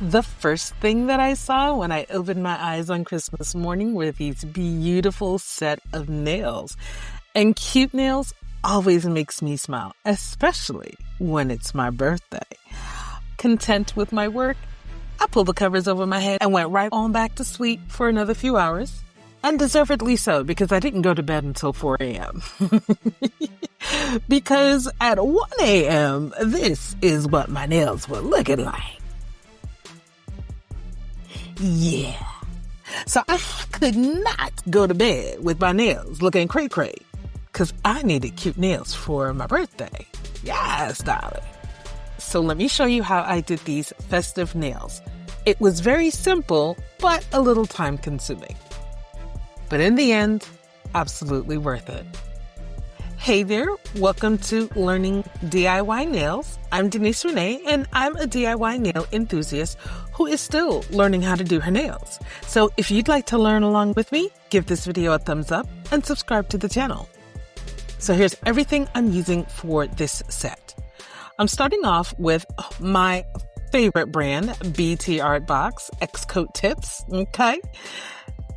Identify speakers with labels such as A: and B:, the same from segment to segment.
A: The first thing that I saw when I opened my eyes on Christmas morning were these beautiful set of nails. And cute nails always makes me smile, especially when it's my birthday. Content with my work, I pulled the covers over my head and went right on back to sleep for another few hours. Undeservedly so, because I didn't go to bed until 4 a.m. Because at 1 a.m., this is what my nails were looking like. Yeah. So I could not go to bed with my nails looking cray-cray, because I needed cute nails for my birthday. Yes, darling. So let me show you how I did these festive nails. It was very simple, but a little time consuming. But in the end, absolutely worth it. Hey there, welcome to Learning DIY Nails. I'm Denise Renee, and I'm a DIY nail enthusiast who is still learning how to do her nails. So if you'd like to learn along with me, give this video a thumbs up and subscribe to the channel. So here's everything I'm using for this set. I'm starting off with my favorite brand, BTArtBox XCoatTips, okay?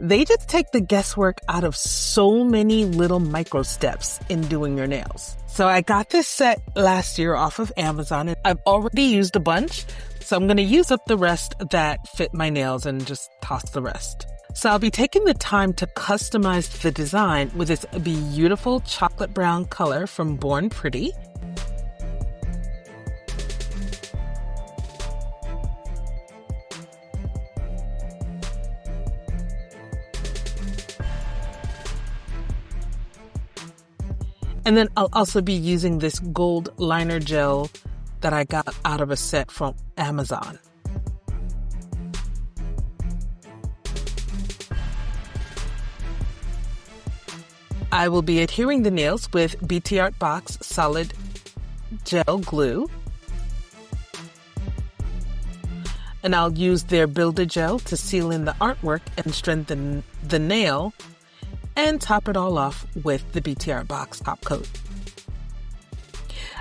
A: They just take the guesswork out of so many little micro steps in doing your nails. So I got this set last year off of Amazon, and I've already used a bunch. So I'm going to use up the rest that fit my nails and just toss the rest. So I'll be taking the time to customize the design with this beautiful chocolate brown color from Born Pretty. And then I'll also be using this gold liner gel that I got out of a set from Amazon. I will be adhering the nails with BTArtBox Solid Gel Glue. And I'll use their Builder Gel to seal in the artwork and strengthen the nail, and top it all off with the BTArtBox Top Coat.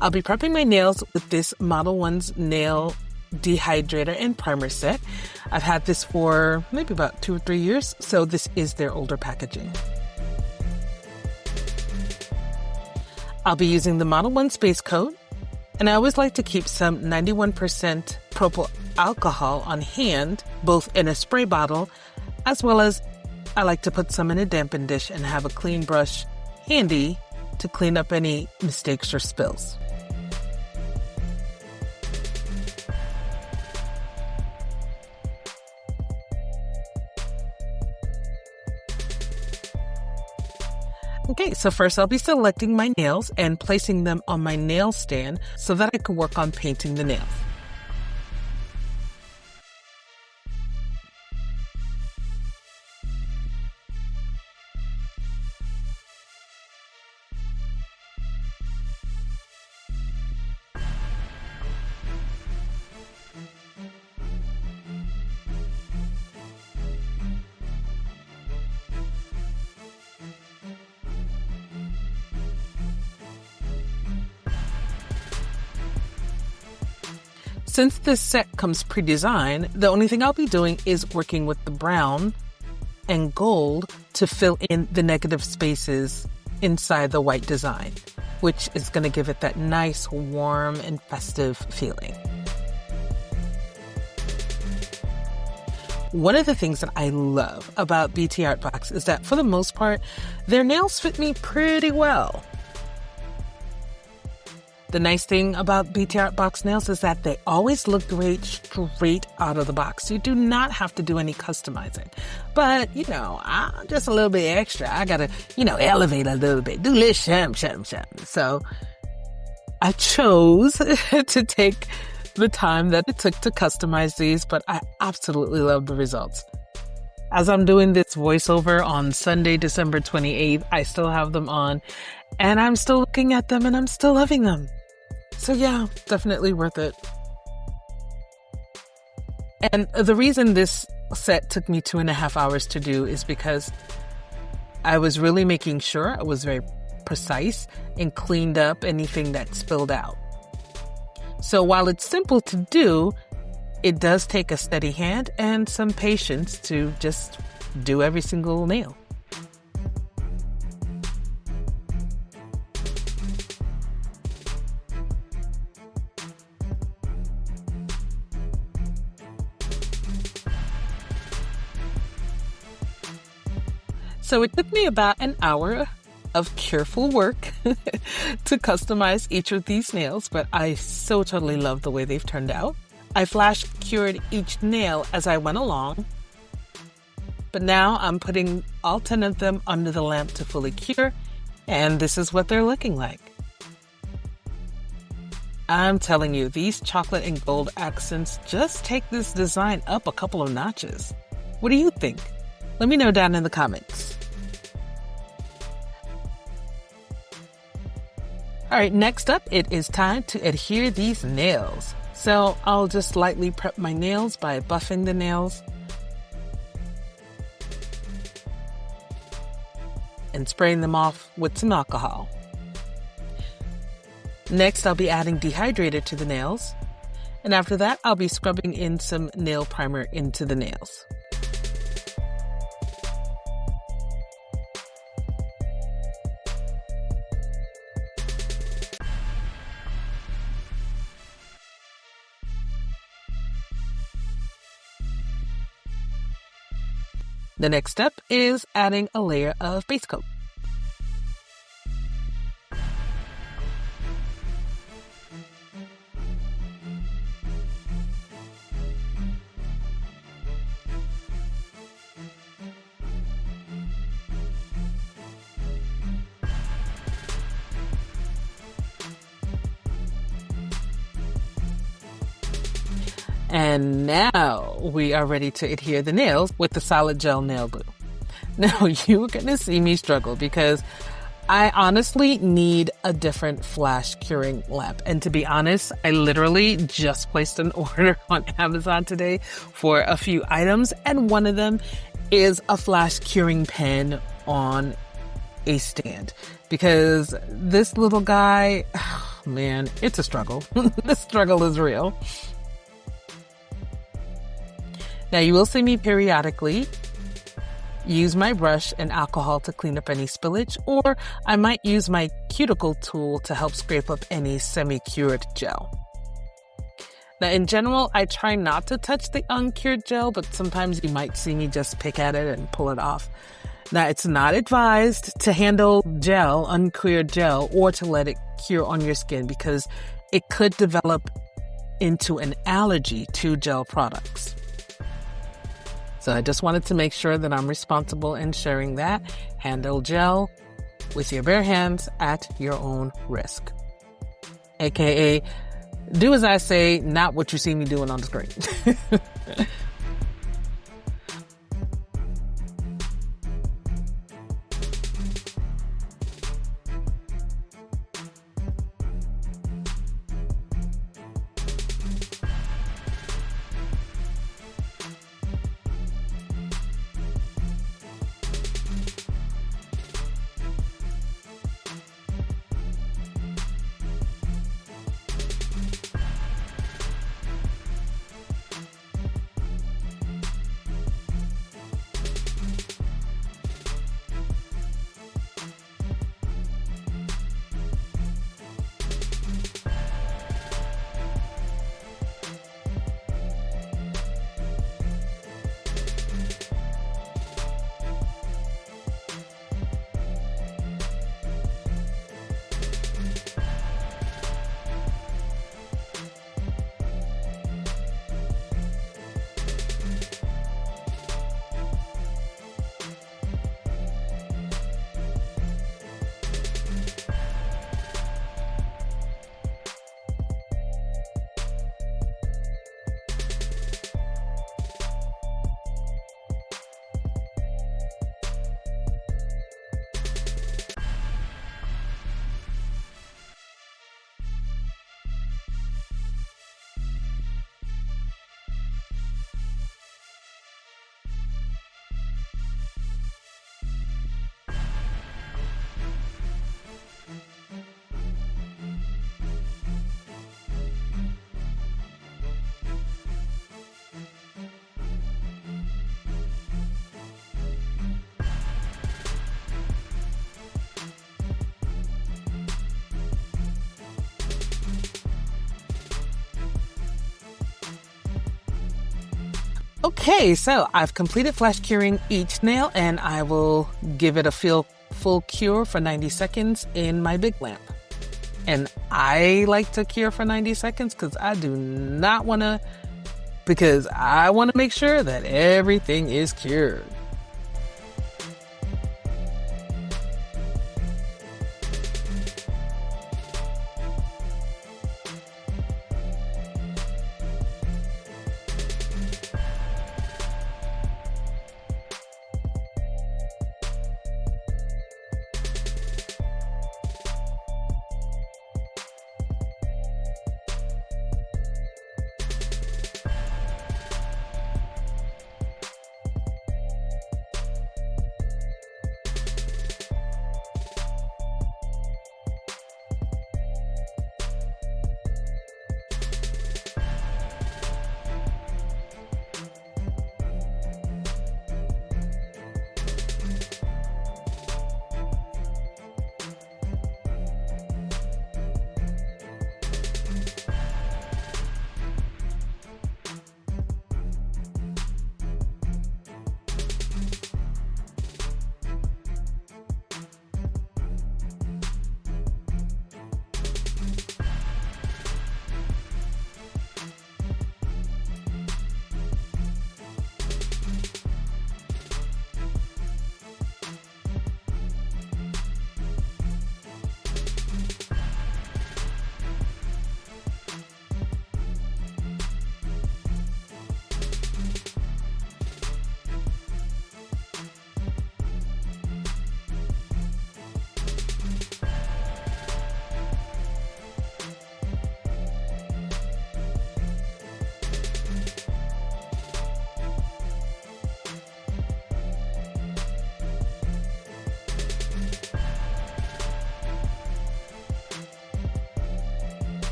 A: I'll be prepping my nails with this Model 1's Nail Dehydrator and Primer set. I've had this for maybe about 2 or 3 years, so this is their older packaging. I'll be using the Model 1 Space Coat, and I always like to keep some 91% propyl alcohol on hand, both in a spray bottle, as well as I like to put some in a dampened dish and have a clean brush handy to clean up any mistakes or spills. Okay, so first I'll be selecting my nails and placing them on my nail stand so that I can work on painting the nails. Since this set comes pre-designed, the only thing I'll be doing is working with the brown and gold to fill in the negative spaces inside the white design, which is going to give it that nice, warm, and festive feeling. One of the things that I love about BTArtBox is that for the most part, their nails fit me pretty well. The nice thing about BTArtBox nails is that they always look great straight out of the box. You do not have to do any customizing. But, I'm just a little bit extra. I gotta, elevate a little bit, do a little shum. So I chose to take the time that it took to customize these, but I absolutely love the results. As I'm doing this voiceover on Sunday, December 28th, I still have them on, and I'm still looking at them, and I'm still loving them. So yeah, definitely worth it. And the reason this set took me 2.5 hours to do is because I was really making sure I was very precise and cleaned up anything that spilled out. So while it's simple to do, it does take a steady hand and some patience to just do every single nail. So it took me about an hour of careful work to customize each of these nails, but I so totally love the way they've turned out. I flash cured each nail as I went along, but now I'm putting all 10 of them under the lamp to fully cure, and this is what they're looking like. I'm telling you, these chocolate and gold accents just take this design up a couple of notches. What do you think? Let me know down in the comments. All right, next up, it is time to adhere these nails. So I'll just lightly prep my nails by buffing the nails and spraying them off with some alcohol. Next, I'll be adding dehydrator to the nails. And after that, I'll be scrubbing in some nail primer into the nails. The next step is adding a layer of base coat. And now we are ready to adhere the nails with the solid gel nail glue. Now you're going to see me struggle because I honestly need a different flash curing lamp. And to be honest, I literally just placed an order on Amazon today for a few items. And one of them is a flash curing pen on a stand because this little guy, oh man, it's a struggle. The struggle is real. Now you will see me periodically use my brush and alcohol to clean up any spillage, or I might use my cuticle tool to help scrape up any semi-cured gel. Now in general, I try not to touch the uncured gel, but sometimes you might see me just pick at it and pull it off. Now it's not advised to handle gel, uncured gel, or to let it cure on your skin because it could develop into an allergy to gel products. So I just wanted to make sure that I'm responsible in sharing that. Handle gel with your bare hands at your own risk. AKA, do as I say, not what you see me doing on the screen. Okay, so I've completed flash curing each nail, and I will give it a full cure for 90 seconds in my big lamp. And I like to cure for 90 seconds because I want to make sure that everything is cured.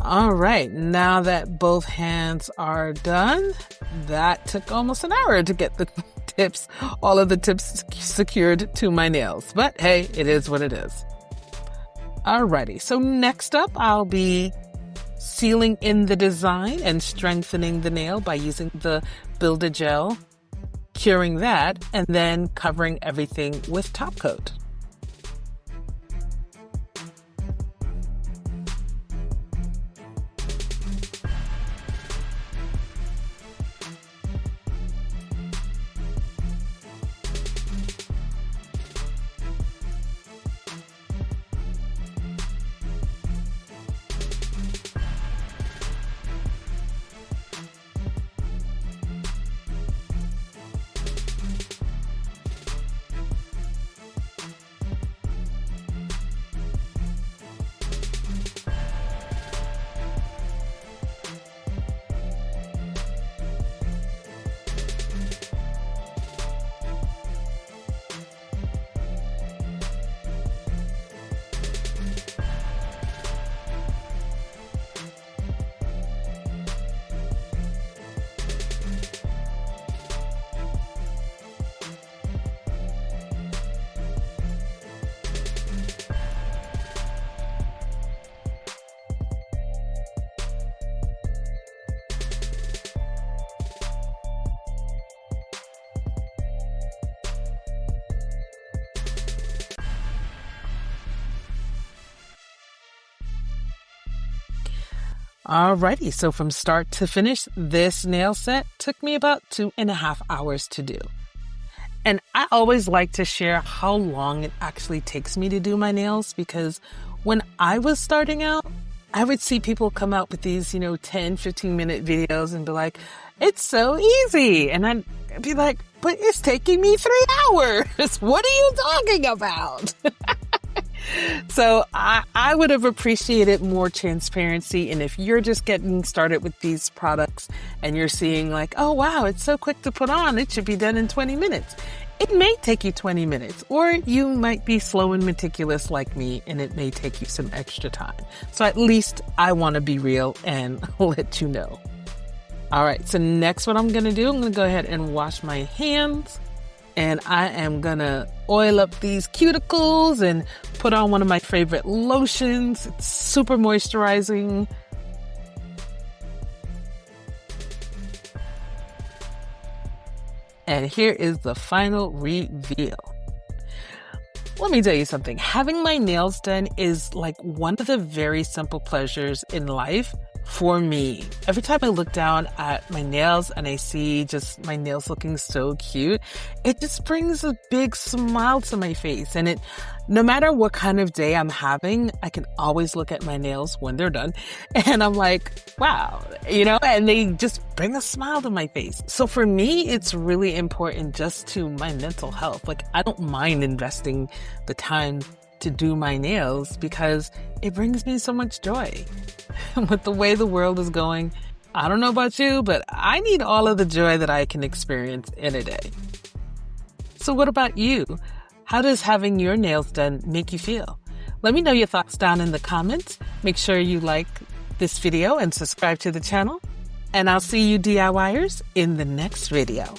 A: All right, now that both hands are done, that took almost an hour to get the tips, all of the tips secured to my nails. But hey, it is what it is. Alrighty, so next up, I'll be sealing in the design and strengthening the nail by using the Build-A-Gel, curing that, and then covering everything with top coat. Alrighty, so from start to finish, this nail set took me about 2.5 hours to do. And I always like to share how long it actually takes me to do my nails, because when I was starting out, I would see people come out with these, 10, 15-minute videos and be like, it's so easy. And I'd be like, but it's taking me 3 hours. What are you talking about? So I would have appreciated more transparency. And if you're just getting started with these products and you're seeing like, oh, wow, it's so quick to put on, it should be done in 20 minutes. It may take you 20 minutes, or you might be slow and meticulous like me, and it may take you some extra time. So at least I want to be real and let you know. All right, so next what I'm going to do, I'm going to go ahead and wash my hands. And I am going to oil up these cuticles and put on one of my favorite lotions. It's super moisturizing. And here is the final reveal. Let me tell you something. Having my nails done is like one of the very simple pleasures in life for me. Every time I look down at my nails and I see just my nails looking so cute, it just brings a big smile to my face. And no matter what kind of day I'm having, I can always look at my nails when they're done and I'm like, wow, and they just bring a smile to my face. So for me, it's really important just to my mental health. Like, I don't mind investing the time to do my nails because it brings me so much joy. With the way the world is going, I don't know about you, but I need all of the joy that I can experience in a day. So what about you? How does having your nails done make you feel? Let me know your thoughts down in the comments. Make sure you like this video and subscribe to the channel. And I'll see you DIYers in the next video.